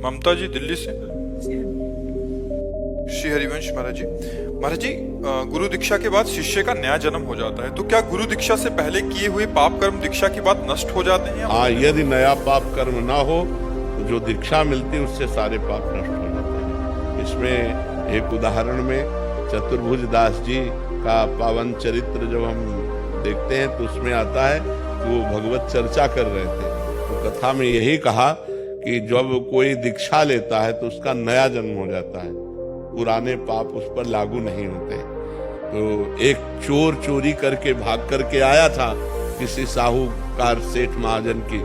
ममता जी दिल्ली से। श्री हरिवंश महाराज जी। महाराज जी, गुरु दीक्षा के बाद शिष्य का नया जन्म हो जाता है, तो क्या गुरु दीक्षा से पहले किए हुए पाप कर्म दीक्षा के बाद नष्ट हो जाते हैं? हाँ, यदि नया पाप कर्म ना हो तो जो दीक्षा मिलती है उससे सारे पाप नष्ट हो जाते हैं। इसमें एक उदाहरण में चतुर्भुज दास जी का पावन चरित्र जब हम देखते हैं तो उसमें आता है कि वो भगवत चर्चा कर रहे थे, तो कथा में यही कहा कि जब कोई दीक्षा लेता है तो उसका नया जन्म हो जाता है, पुराने पाप उस पर लागू नहीं होते। तो एक चोर चोरी करके भाग करके आया था किसी साहूकार सेठ महाजन की,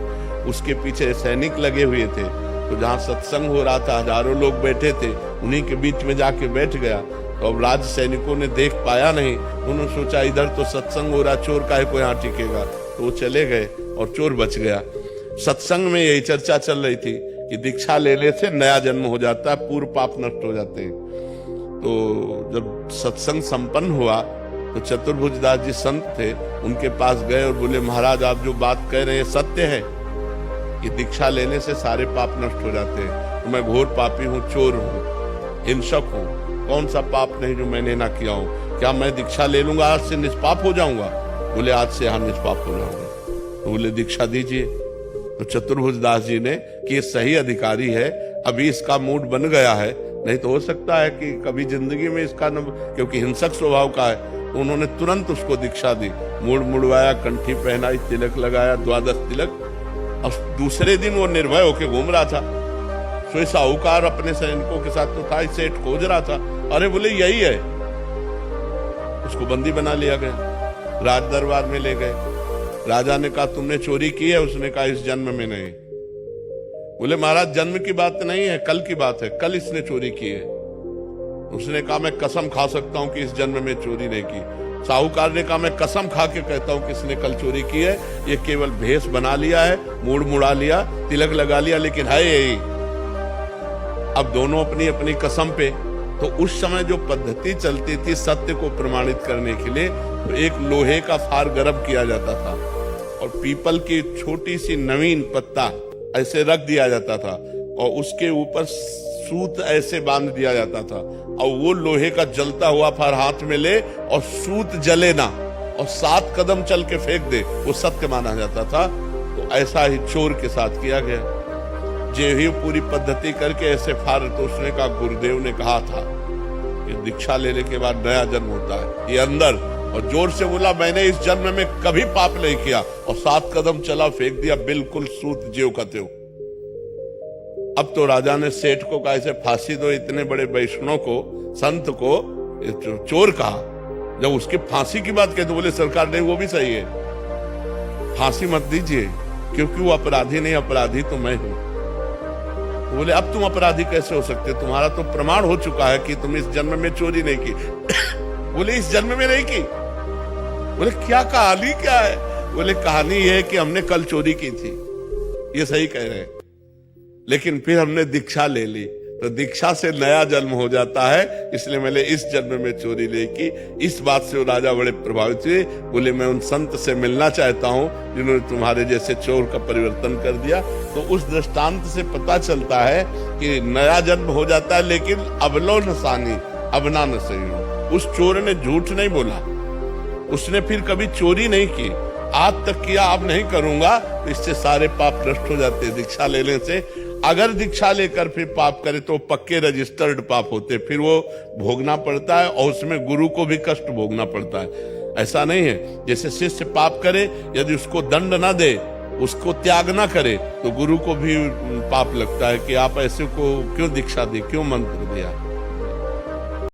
उसके पीछे सैनिक लगे हुए थे, तो जहाँ सत्संग हो रहा था हजारों लोग बैठे थे, उन्हीं के बीच में जाके बैठ गया। तो अब राज सैनिकों ने देख पाया नहीं, उन्होंने सोचा इधर तो सत्संग हो रहा, चोर काहे को यहाँ टिकेगा, तो वो चले गए और चोर बच गया। सत्संग में यही चर्चा चल रही थी कि दीक्षा लेने से नया जन्म हो जाता है, पूर्व पाप नष्ट हो जाते हैं। तो जब सत्संग संपन्न हुआ तो चतुर्भुज दास जी संत थे, उनके पास गए और बोले महाराज आप जो बात कह रहे हैं सत्य है कि दीक्षा लेने से सारे पाप नष्ट हो जाते हैं। तो मैं घोर पापी हूँ, चोर हूँ, हिंसक हूँ, कौन सा पाप नहीं जो मैंने ना किया हूँ, क्या मैं दीक्षा ले लूंगा आज से निष्पाप हो जाऊंगा? बोले आज से हाँ निष्पाप हो जाऊंगा। तो बोले दीक्षा दीजिए। तो चतुर्भुज दास जी ने कि ये सही अधिकारी है, अभी इसका मूड बन गया है, नहीं तो हो सकता है कि कभी जिंदगी में इसका न, क्योंकि हिंसक स्वभाव का है, तो उन्होंने तुरंत उसको दीक्षा दी, मूड मुड़वाया, कंठी पहनाई, तिलक लगाया, 12 तिलक। और दूसरे दिन वो निर्भय होकर घूम रहा था। सोई साहूकार अपने सैनिकों के साथ तो था, सेठ खोज रहा था, अरे बोले यही है, उसको बंदी बना लिया गया, राज दरबार में ले गए। राजा ने कहा तुमने चोरी की है? उसने कहा इस जन्म में नहीं। बोले महाराज जन्म की बात नहीं है, कल की बात है, कल इसने चोरी की है। उसने कहा मैं कसम खा सकता हूं कि इस जन्म में चोरी नहीं की। साहूकार ने कहा मैं कसम खा के कहता हूं कि इसने कल चोरी की है, ये केवल भेष बना लिया है, मूड मुड़ा लिया, तिलक लगा लिया, लेकिन है यही। अब दोनों अपनी अपनी कसम पे। तो उस समय जो पद्धति चलती थी सत्य को प्रमाणित करने के लिए, तो एक लोहे का फार गर्म किया जाता था और पीपल की छोटी सी नवीन पत्ता ऐसे रख दिया जाता था और उसके ऊपर सूत ऐसे बांध दिया जाता था, और वो लोहे का जलता हुआ फार हाथ में ले और सूत जले ना और 7 कदम चल के फेंक दे, वो सत्य माना जाता था। तो ऐसा ही चोर के साथ किया गया। जे ही पूरी पद्धति करके ऐसे फार, तो उसने कहा गुरुदेव ने कहा था कि दीक्षा लेने के बाद नया जन्म होता है, ये अंदर, और जोर से बोला मैंने इस जन्म में कभी पाप नहीं किया, और 7 कदम चला, फेंक दिया, बिल्कुल सूत ज्यों का त्यों। अब तो राजा ने सेठ को कहा इसे फांसी दो, इतने बड़े वैष्णव को, संत को चोर कहा। जब उसकी फांसी की बात कही तो बोले सरकार नहीं, वो भी सही है, फांसी मत दीजिए, क्योंकि वो अपराधी नहीं, अपराधी तो मैं हूं। बोले अब तुम अपराधी कैसे हो सकते, तुम्हारा तो प्रमाण हो चुका है कि तुम इस जन्म में चोरी नहीं की। बोले इस जन्म में नहीं की? बोले क्या कहानी क्या है? बोले कहानी ये है कि हमने कल चोरी की थी। ये सही कह रहे हैं, लेकिन फिर हमने दीक्षा ले ली, तो दीक्षा से नया जन्म हो जाता है, इसलिए मैंने इस जन्म में चोरी नहीं की। इस बात से वो राजा बड़े प्रभावित हुए। बोले मैं उन संत से मिलना चाहता हूँ जिन्होंने तुम्हारे जैसे चोर का परिवर्तन कर दिया। तो उस दृष्टांत से पता चलता है कि नया जन्म हो जाता है, लेकिन अबलो नसानी अबना न सही। उस चोर ने झूठ नहीं बोला, उसने फिर कभी चोरी नहीं की, आज तक किया, अब नहीं करूंगा, तो इससे सारे पाप नष्ट हो जाते हैं दीक्षा लेने से। अगर दीक्षा लेकर फिर पाप करे तो पक्के रजिस्टर्ड पाप होते, फिर वो भोगना पड़ता है, और उसमें गुरु को भी कष्ट भोगना पड़ता है। ऐसा नहीं है जैसे शिष्य पाप करे, यदि उसको दंड ना दे, उसको त्याग ना करे, तो गुरु को भी पाप लगता है कि आप ऐसे को क्यों दीक्षा दी, क्यों मंत्र दिया।